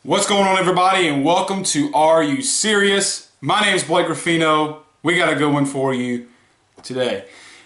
What's going on, everybody, and welcome to Are You Serious? My name is Blake Ruffino. We got a good one for you today.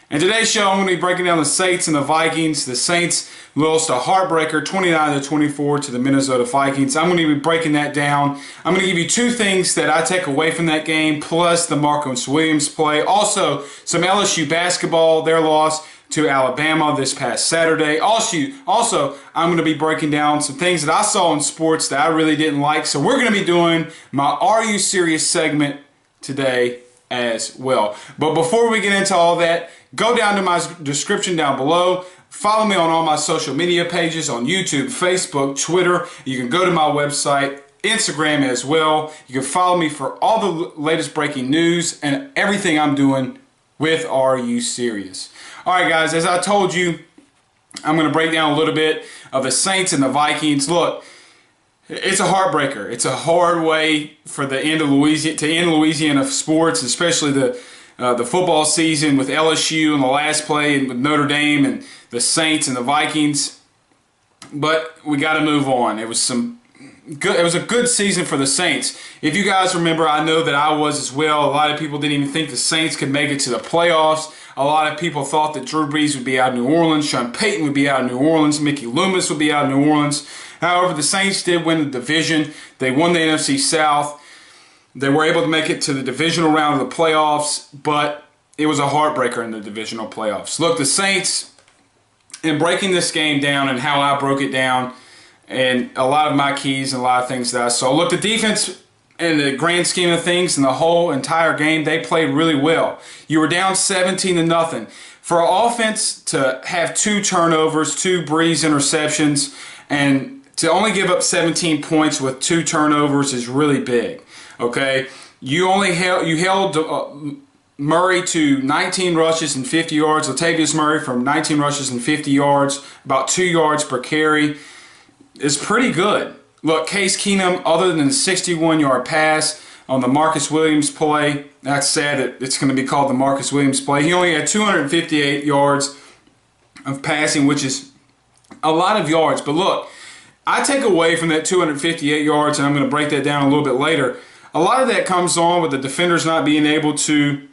In today's show, I'm going to be breaking down the Saints and the Vikings. The Saints lost a heartbreaker 29-24 to the Minnesota Vikings. I'm going to be breaking that down. I'm going to give you two things that I take away from that game, plus the Marcus Williams play. Also, some LSU basketball, their loss to Alabama this past Saturday. Also, I'm going to be breaking down some things that I saw in sports that I really didn't like. So we're going to be doing my Are You Serious segment today as well. But before we get into all that, go down to my description down below. Follow me on all my social media pages on YouTube, Facebook, Twitter. You can go to my website, Instagram as well. You can follow me for all the latest breaking news and everything I'm doing with Are You Serious? Alright guys, as I told you, I'm going to break down a little bit of the Saints and the Vikings. Look, it's a heartbreaker. It's a hard way for the end of Louisiana sports, especially the football season with LSU in the last play and with Notre Dame and the Saints and the Vikings. But we got to move on. It was a good season for the Saints. If you guys remember, I know that I was as well. A lot of people didn't even think the Saints could make it to the playoffs. A lot of people thought that Drew Brees would be out of New Orleans, Sean Payton would be out of New Orleans, Mickey Loomis would be out of New Orleans. However, the Saints did win the division. They won the NFC South. They were able to make it to the divisional round of the playoffs, but it was a heartbreaker in the divisional playoffs. Look, the Saints, in breaking this game down and how I broke it down, and a lot of my keys and a lot of things that I saw. Look, the defense, in the grand scheme of things, in the whole entire game, they played really well. You were down 17-0. For an offense to have 2 turnovers, 2 Brees interceptions, and to only give up 17 points with 2 turnovers is really big. Okay, you held Murray to 19 rushes and 50 yards. Latavius Murray from 19 rushes and 50 yards, about 2 yards per carry. Is pretty good. Look, Case Keenum, other than the 61-yard pass on the Marcus Williams play, that's sad that it's going to be called the Marcus Williams play. He only had 258 yards of passing, which is a lot of yards. But look, I take away from that 258 yards, and I'm going to break that down a little bit later. A lot of that comes on with the defenders not being able to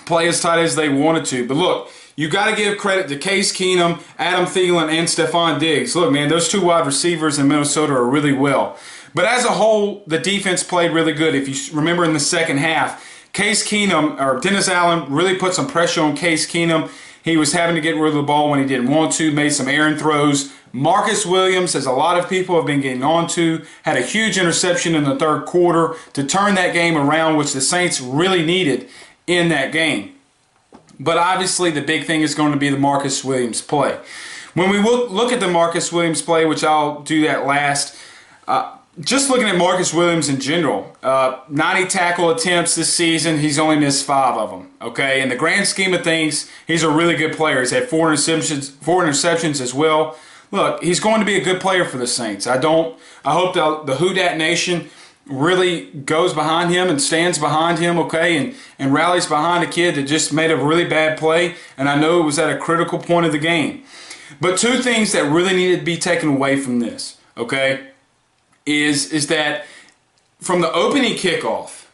play as tight as they wanted to. But look, you got to give credit to Case Keenum, Adam Thielen, and Stephon Diggs. Look, man, those 2 wide receivers in Minnesota are really well. But as a whole, the defense played really good. If you remember in the second half, Dennis Allen really put some pressure on Case Keenum. He was having to get rid of the ball when he didn't want to, made some errant throws. Marcus Williams, as a lot of people have been getting on to, had a huge interception in the third quarter to turn that game around, which the Saints really needed in that game. But obviously the big thing is going to be the Marcus Williams play. When we look at the Marcus Williams play, which I'll do that last, just looking at Marcus Williams in general, 90 tackle attempts this season, he's only missed 5 of them. Okay, in the grand scheme of things, he's a really good player. He's had 4 interceptions as well. Look, he's going to be a good player for the Saints. I hope the Who Dat Nation really goes behind him and stands behind him, okay, and rallies behind a kid that just made a really bad play, and I know it was at a critical point of the game. But 2 things that really needed to be taken away from this, okay, is that from the opening kickoff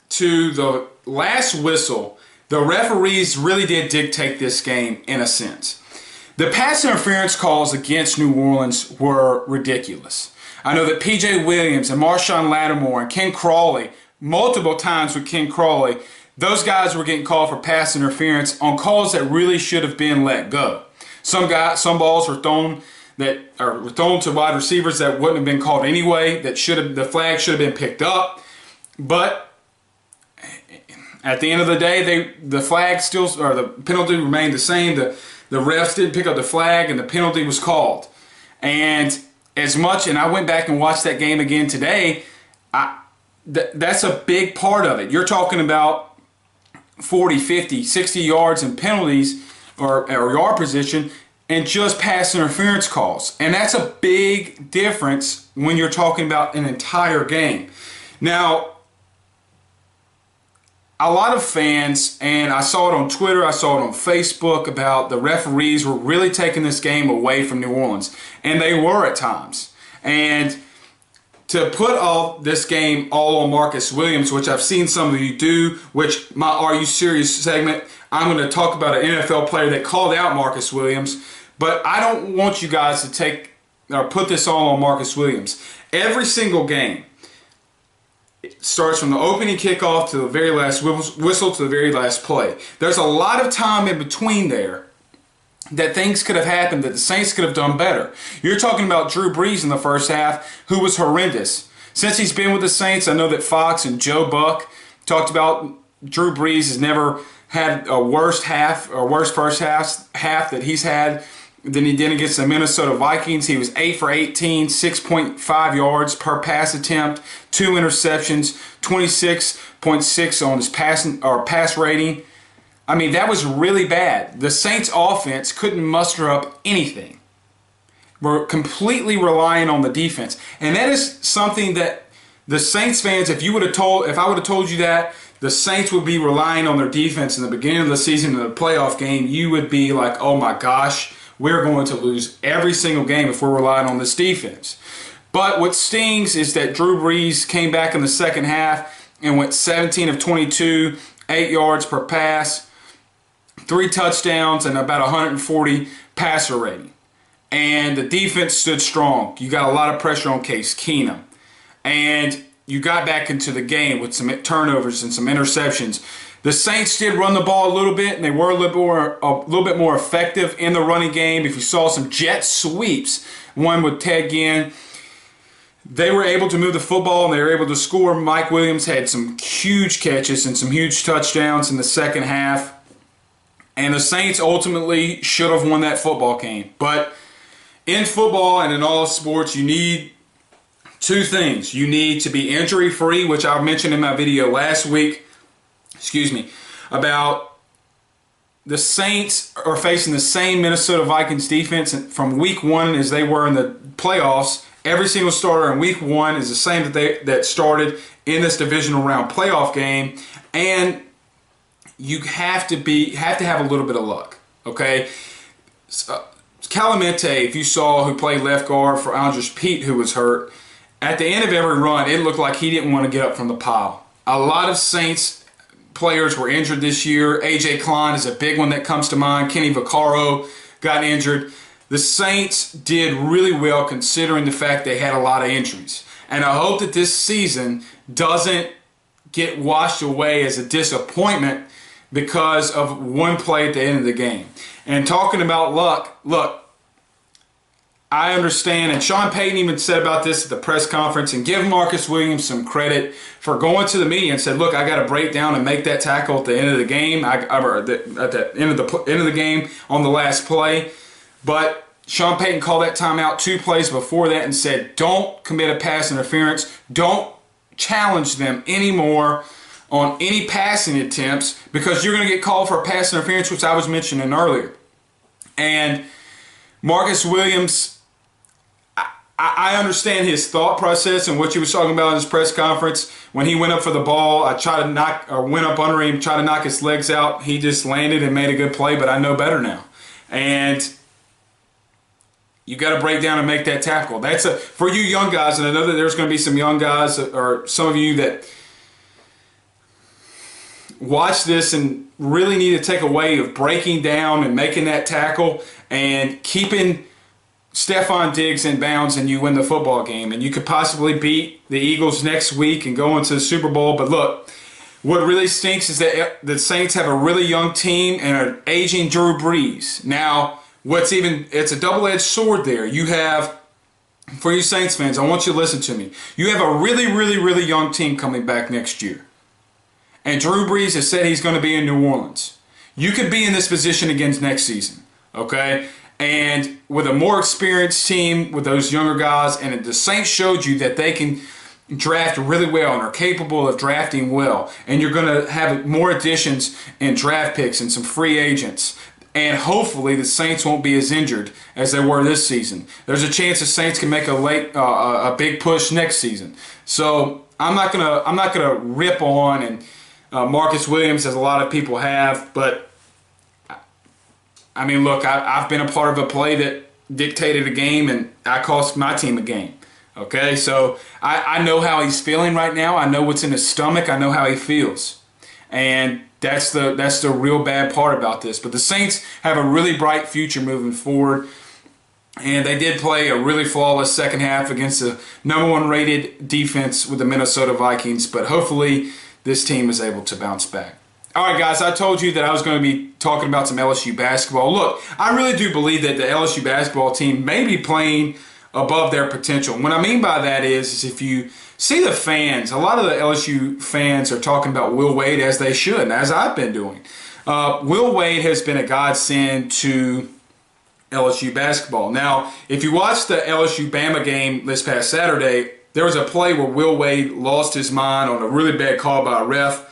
to the last whistle, the referees really did dictate this game in a sense. The pass interference calls against New Orleans were ridiculous. I know that P.J. Williams and Marshawn Lattimore and Ken Crawley, multiple times with Ken Crawley, those guys were getting called for pass interference on calls that really should have been let go. Some balls were thrown to wide receivers that wouldn't have been called anyway. The flag should have been picked up. But at the end of the day, the penalty remained the same. The refs didn't pick up the flag, and the penalty was called. And I went back and watched that game again today, that's a big part of it. You're talking about 40, 50, 60 yards in penalties or yard position and just pass interference calls. And that's a big difference when you're talking about an entire game. Now, a lot of fans, and I saw it on Twitter, I saw it on Facebook, about the referees were really taking this game away from New Orleans. And they were at times. And to put all this game all on Marcus Williams, which I've seen some of you do, which my Are You Serious segment, I'm going to talk about an NFL player that called out Marcus Williams, but I don't want you guys to take or put this all on Marcus Williams. Every single game, it starts from the opening kickoff to the very last whistle to the very last play. There's a lot of time in between there that things could have happened, that the Saints could have done better. You're talking about Drew Brees in the first half, who was horrendous. Since he's been with the Saints, I know that Fox and Joe Buck talked about Drew Brees has never had a worse first half that he's had than he did against the Minnesota Vikings. He was 8 for 18, 6.5 yards per pass attempt, 2 interceptions, 26.6 on his pass rating. I mean, that was really bad. The Saints offense couldn't muster up anything. We're completely relying on the defense. And that is something that the Saints fans, if I would have told you that the Saints would be relying on their defense in the beginning of the season in the playoff game, you would be like, oh my gosh, we're going to lose every single game if we're relying on this defense. But what stings is that Drew Brees came back in the second half and went 17 of 22, 8 yards per pass, 3 touchdowns, and about 140 passer rating. And the defense stood strong. You got a lot of pressure on Case Keenum. And you got back into the game with some turnovers and some interceptions. The Saints did run the ball a little bit, and they were a little bit more effective in the running game. If you saw some jet sweeps, one with Ted Ginn, they were able to move the football and they were able to score. Mike Williams had some huge catches and some huge touchdowns in the second half. And the Saints ultimately should have won that football game. But in football and in all sports, you need 2 things. You need to be injury-free, which I mentioned in my video last week, about the Saints are facing the same Minnesota Vikings defense from week 1 as they were in the playoffs. Every single starter in week 1 is the same that started in this divisional round playoff game. And you have to have a little bit of luck, okay? Clemente, if you saw, who played left guard for Andres Pete, who was hurt, at the end of every run, it looked like he didn't want to get up from the pile. A lot of Saints players were injured this year. A.J. Klein is a big one that comes to mind. Kenny Vaccaro got injured. The Saints did really well considering the fact they had a lot of injuries. And I hope that this season doesn't get washed away as a disappointment because of one play at the end of the game. And talking about luck, look, I understand, and Sean Payton even said about this at the press conference, and give Marcus Williams some credit for going to the media and said, look, I got to break down and make that tackle at the end of the game, at the end of the game on the last play. But Sean Payton called that timeout 2 plays before that and said, don't commit a pass interference, don't challenge them anymore on any passing attempts because you're going to get called for a pass interference, which I was mentioning earlier. And Marcus Williams, I understand his thought process and what you was talking about in his press conference. When he went up for the ball, went up under him, tried to knock his legs out. He just landed and made a good play, but I know better now. And you got to break down and make that tackle. For you young guys, and I know that there's going to be some young guys or some of you that watch this and really need to take a way of breaking down and making that tackle and keeping Stephon Diggs in bounds, and you win the football game. And you could possibly beat the Eagles next week and go into the Super Bowl. But look, what really stinks is that the Saints have a really young team and an aging Drew Brees. Now, it's a double-edged sword there. You have, for you Saints fans, I want you to listen to me. You have a really, really, really young team coming back next year. And Drew Brees has said he's going to be in New Orleans. You could be in this position again next season, okay? And with a more experienced team, with those younger guys, and the Saints showed you that they can draft really well and are capable of drafting well. And you're going to have more additions in draft picks and some free agents. And hopefully the Saints won't be as injured as they were this season. There's a chance the Saints can make a big push next season. So I'm not gonna rip on and Marcus Williams, as a lot of people have, but I mean, look, I've been a part of a play that dictated a game, and I cost my team a game. Okay, so I know how he's feeling right now. I know what's in his stomach. I know how he feels. And that's the real bad part about this. But the Saints have a really bright future moving forward. And they did play a really flawless second half against the #1 rated defense with the Minnesota Vikings. But hopefully this team is able to bounce back. All right, guys, I told you that I was going to be talking about some LSU basketball. Look, I really do believe that the LSU basketball team may be playing above their potential. What I mean by that is if you see the fans, a lot of the LSU fans are talking about Will Wade, as they should, and as I've been doing. Will Wade has been a godsend to LSU basketball. Now, if you watched the LSU-Bama game this past Saturday, there was a play where Will Wade lost his mind on a really bad call by a ref.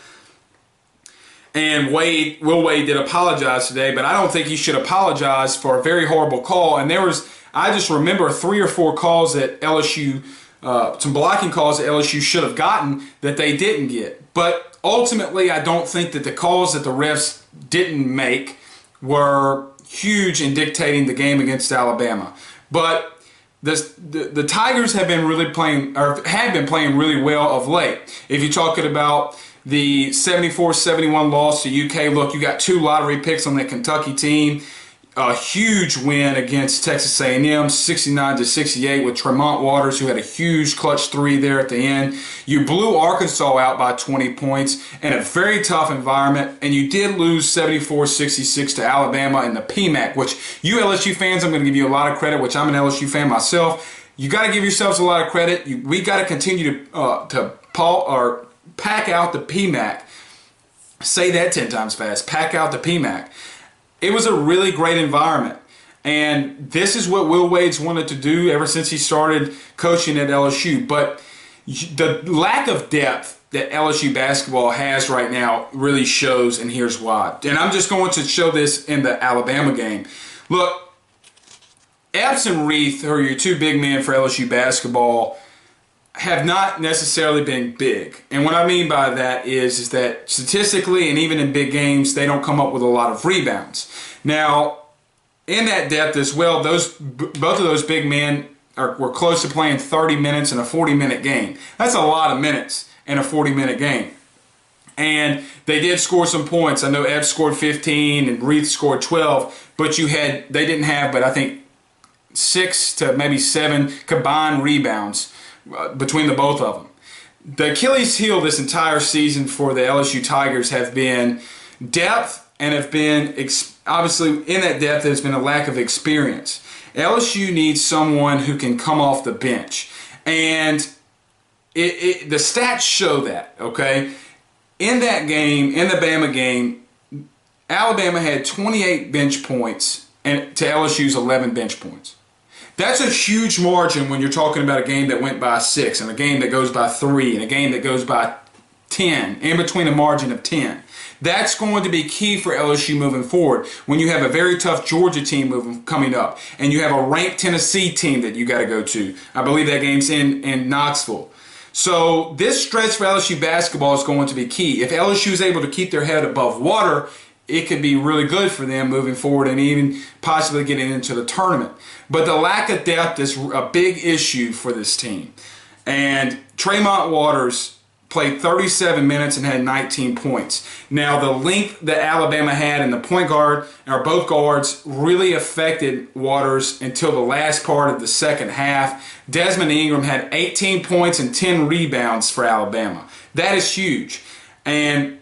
And Will Wade did apologize today, but I don't think he should apologize for a very horrible call. And I just remember 3 or 4 calls that LSU, some blocking calls that LSU should have gotten that they didn't get. But ultimately, I don't think that the calls that the refs didn't make were huge in dictating the game against Alabama. But the Tigers have been playing really well of late. If you're talking about the 74-71 loss to UK, look, you got 2 lottery picks on that Kentucky team. A huge win against Texas A&M, 69-68 with Tremont Waters, who had a huge clutch 3 there at the end. You blew Arkansas out by 20 points in a very tough environment, and you did lose 74-66 to Alabama in the PMAC, which you LSU fans, I'm going to give you a lot of credit, which I'm an LSU fan myself. You got to give yourselves a lot of credit. We got to continue to pack out the PMAC. Say that 10 times fast. Pack out the PMAC. It was a really great environment. And this is what Will Wade's wanted to do ever since he started coaching at LSU. But the lack of depth that LSU basketball has right now really shows, and here's why. And I'm just going to show this in the Alabama game. Look, Epps and Reith, who are your 2 big men for LSU basketball, have not necessarily been big. And what I mean by that is that statistically and even in big games, they don't come up with a lot of rebounds. Now, in that depth as well, both of those big men were close to playing 30 minutes in a 40-minute game. That's a lot of minutes in a 40-minute game. And they did score some points. I know Epps scored 15 and Reith scored 12, but they didn't have, but I think 6 to maybe 7 combined rebounds between the both of them. The Achilles heel this entire season for the LSU Tigers have been depth, and have been obviously in that depth there's been a lack of experience. LSU needs someone who can come off the bench, and the stats show that. Okay, in that game, in the Bama game, Alabama had 28 bench points and to LSU's 11 bench points. That's a huge margin when you're talking about a game that went by 6 and a game that goes by 3 and a game that goes by 10, in between a margin of 10. That's going to be key for LSU moving forward when you have a very tough Georgia team coming up and you have a ranked Tennessee team that you got to go to. I believe that game's in Knoxville. So this stretch for LSU basketball is going to be key. If LSU is able to keep their head above water, it could be really good for them moving forward and even possibly getting into the tournament. But the lack of depth is a big issue for this team. And Tremont Waters played 37 minutes and had 19 points. Now, the length that Alabama had in the point guard, or both guards, really affected Waters until the last part of the second half. Desmond Ingram had 18 points and 10 rebounds for Alabama. That is huge. And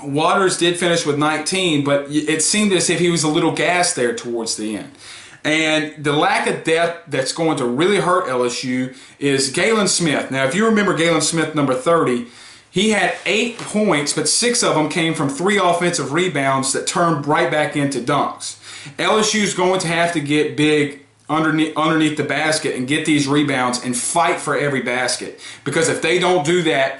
Waters did finish with 19, but it seemed as if he was a little gassed there towards the end. And the lack of depth that's going to really hurt LSU is Galen Smith. Now, if you remember Galen Smith, number 30, he had 8 points, but 6 of them came from 3 offensive rebounds that turned right back into dunks. LSU is going to have to get big underneath the basket and get these rebounds and fight for every basket. Because if they don't do that,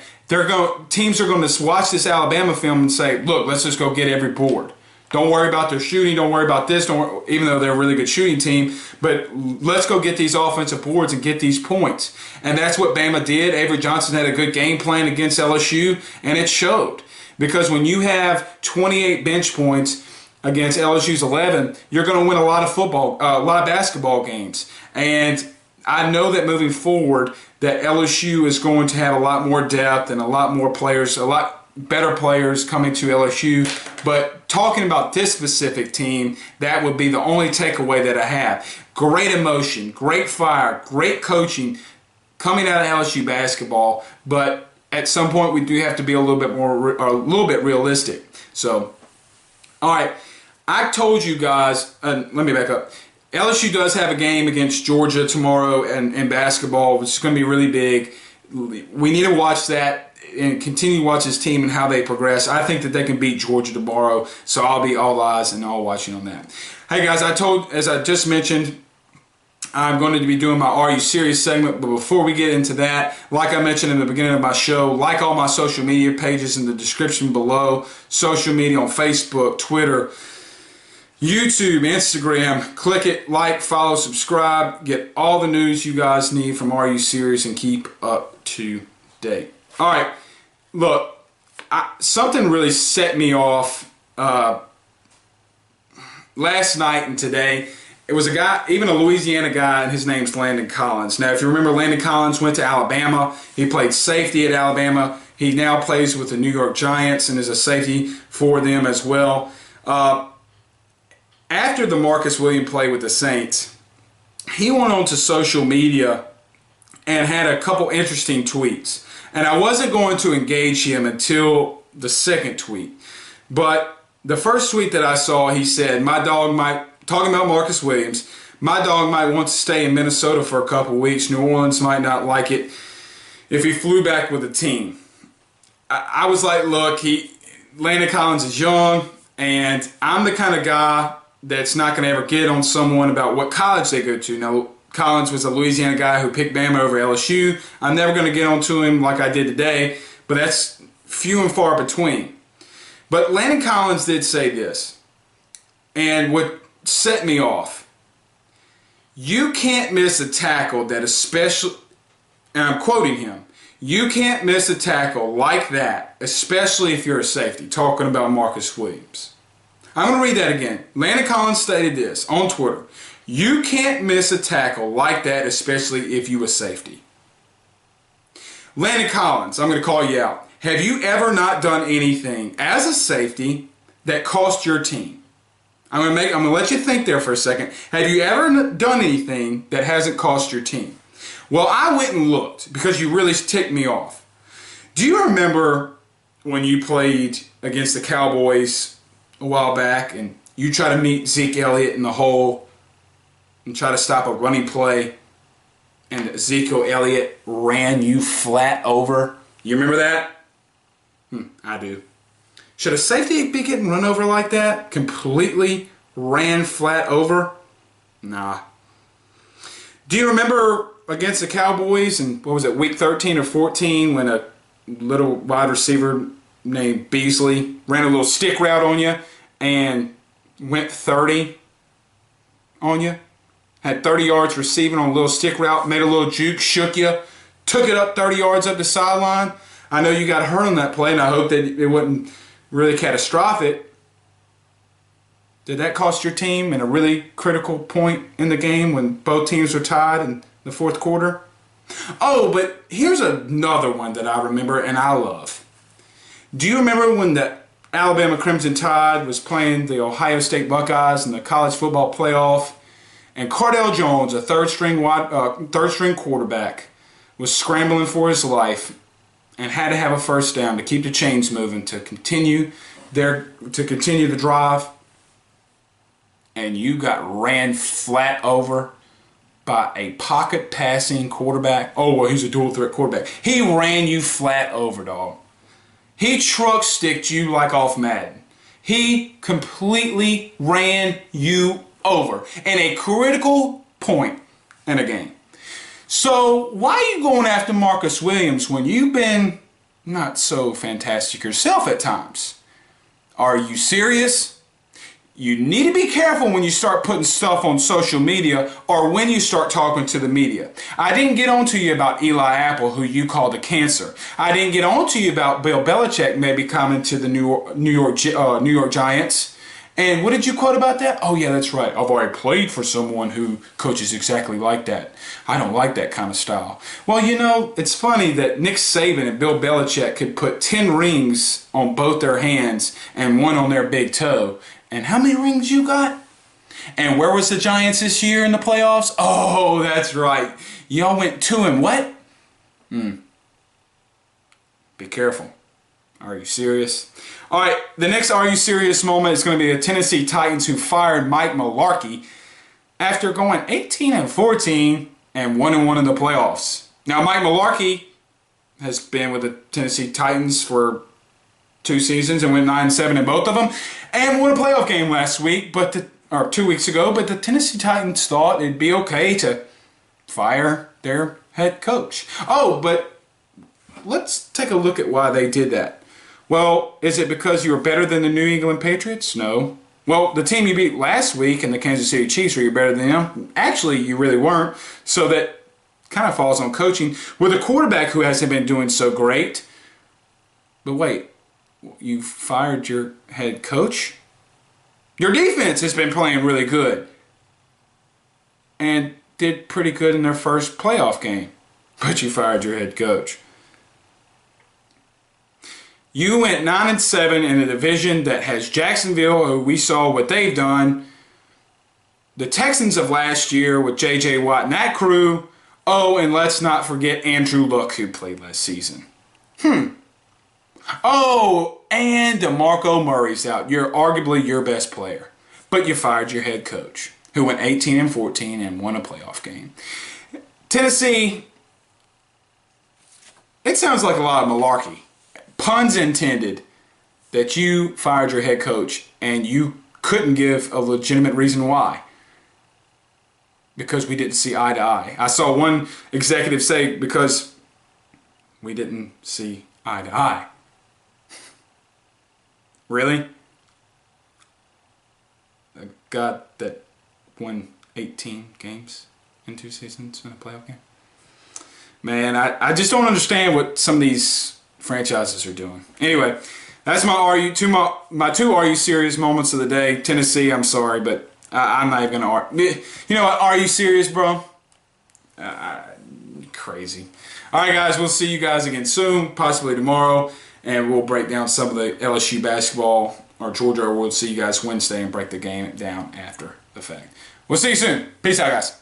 teams are going to watch this Alabama film and say, look, let's just go get every board. Don't worry about their shooting. Don't worry about this. Even though they're a really good shooting team. But let's go get these offensive boards and get these points. And that's what Bama did. Avery Johnson had a good game plan against LSU, and it showed. Because when you have 28 bench points against LSU's 11, you're going to win a lot of basketball games. And I know that moving forward that LSU is going to have a lot more depth and a lot more players, a lot better players coming to LSU. But talking about this specific team, that would be the only takeaway that I have. Great emotion, great fire, great coaching coming out of LSU basketball, but at some point we do have to be a little bit realistic. So, all right, I told you guys, let me back up. LSU does have a game against Georgia tomorrow in basketball, which is going to be really big. We need to watch that and continue to watch this team and how they progress. I think that they can beat Georgia tomorrow, so I'll be all eyes and all watching on that. Hey guys, as I just mentioned, I'm going to be doing my Are You Serious segment, but before we get into that, like I mentioned in the beginning of my show, like all my social media pages in the description below, social media on Facebook, Twitter, YouTube, Instagram. Click it, like, follow, subscribe, get all the news you guys need from Are You Serious and keep up to date. All right, look, something really set me off last night and today. It was a guy, even a Louisiana guy, and his name's Landon Collins. Now, if you remember, Landon Collins went to Alabama. He played safety at Alabama. He now plays with the New York Giants and is a safety for them as well. After the Marcus Williams play with the Saints, he went on to social media and had a couple interesting tweets. And I wasn't going to engage him until the second tweet. But the first tweet that I saw, he said, my dog might... Talking about Marcus Williams, my dog might want to stay in Minnesota for a couple weeks. New Orleans might not like it if he flew back with the team. I was like, look, Landon Collins is young, and I'm the kind of guy that's not going to ever get on someone about what college they go to. Now, Collins was a Louisiana guy who picked Bama over LSU. I'm never going to get on to him like I did today, but that's few and far between. But Landon Collins did say this, and what set me off. You can't miss a tackle that especially, and I'm quoting him, you can't miss a tackle like that, especially if you're a safety, talking about Marcus Williams. I'm going to read that again. Landon Collins stated this on Twitter. You can't miss a tackle like that, especially if you're a safety. Landon Collins, I'm going to call you out. Have you ever not done anything as a safety that cost your team? I'm going to let you think there for a second. Have you ever done anything that hasn't cost your team? Well, I went and looked because you really ticked me off. Do you remember when you played against the Cowboys a while back and you try to meet Zeke Elliott in the hole and try to stop a running play and Ezekiel Elliott ran you flat over? You remember that? I do. Should a safety be getting run over like that? Completely ran flat over? Nah. Do you remember against the Cowboys in, what was it, week 13 or 14 when a little wide receiver named Beasley ran a little stick route on you and went 30 on you? Had 30 yards receiving on a little stick route, made a little juke, shook you, took it up 30 yards up the sideline. I know you got hurt on that play, and I hope that it wasn't really catastrophic. Did that cost your team in a really critical point in the game when both teams were tied in the fourth quarter? Oh, but here's another one that I remember and I love. Do you remember when the Alabama Crimson Tide was playing the Ohio State Buckeyes in the college football playoff, and Cardell Jones, a third string quarterback, was scrambling for his life and had to have a first down to keep the chains moving to continue the drive, and you got ran flat over by a pocket passing quarterback? Oh, well, he's a dual threat quarterback. He ran you flat over, dog. He truck sticked you like off Madden. He completely ran you over in a critical point in a game. So why are you going after Marcus Williams when you've been not so fantastic yourself at times? Are you serious? You need to be careful when you start putting stuff on social media or when you start talking to the media. I didn't get on to you about Eli Apple, who you called a cancer. I didn't get on to you about Bill Belichick maybe coming to the New York Giants And what did you quote about that? Oh, yeah, that's right. I've already played for someone who coaches exactly like that. I don't like that kind of style. Well, you know, it's funny that Nick Saban and Bill Belichick could put 10 rings on both their hands and one on their big toe. And how many rings you got? And where was the Giants this year in the playoffs? Oh, that's right. Y'all went 2 and what? Be careful. Are you serious? All right, the next Are You Serious moment is going to be the Tennessee Titans who fired Mike Mularkey after going 18-14 and 1-1 in the playoffs. Now, Mike Mularkey has been with the Tennessee Titans for 2 seasons and went 9-7 in both of them and won a playoff game last week, or 2 weeks ago, but the Tennessee Titans thought it'd be okay to fire their head coach. Oh, but let's take a look at why they did that. Well, is it because you were better than the New England Patriots? No. Well, the team you beat last week and the Kansas City Chiefs, were you better than them? Actually, you really weren't. So that kind of falls on coaching with a quarterback who hasn't been doing so great. But wait, you fired your head coach? Your defense has been playing really good and did pretty good in their first playoff game, but you fired your head coach. You went 9-7 in a division that has Jacksonville, who we saw what they've done, the Texans of last year with J.J. Watt and that crew. Oh, and let's not forget Andrew Luck, who played last season. Oh, and DeMarco Murray's out. You're arguably your best player. But you fired your head coach, who went 18-14 and won a playoff game. Tennessee, it sounds like a lot of malarkey. Puns intended that you fired your head coach and you couldn't give a legitimate reason why. Because we didn't see eye to eye. I saw one executive say, because we didn't see eye to eye. Really? A guy that won 18 games in 2 seasons in a playoff game? Man, I just don't understand what some of these franchises are doing. Anyway, that's my 2 Are You Serious moments of the day. Tennessee, I'm sorry, but I'm not even going to argue. You know what? Are you serious, bro? Crazy. All right, guys, we'll see you guys again soon, possibly tomorrow, and we'll break down some of the LSU basketball or Georgia. We'll see you guys Wednesday and break the game down after the fact. We'll see you soon. Peace out, guys.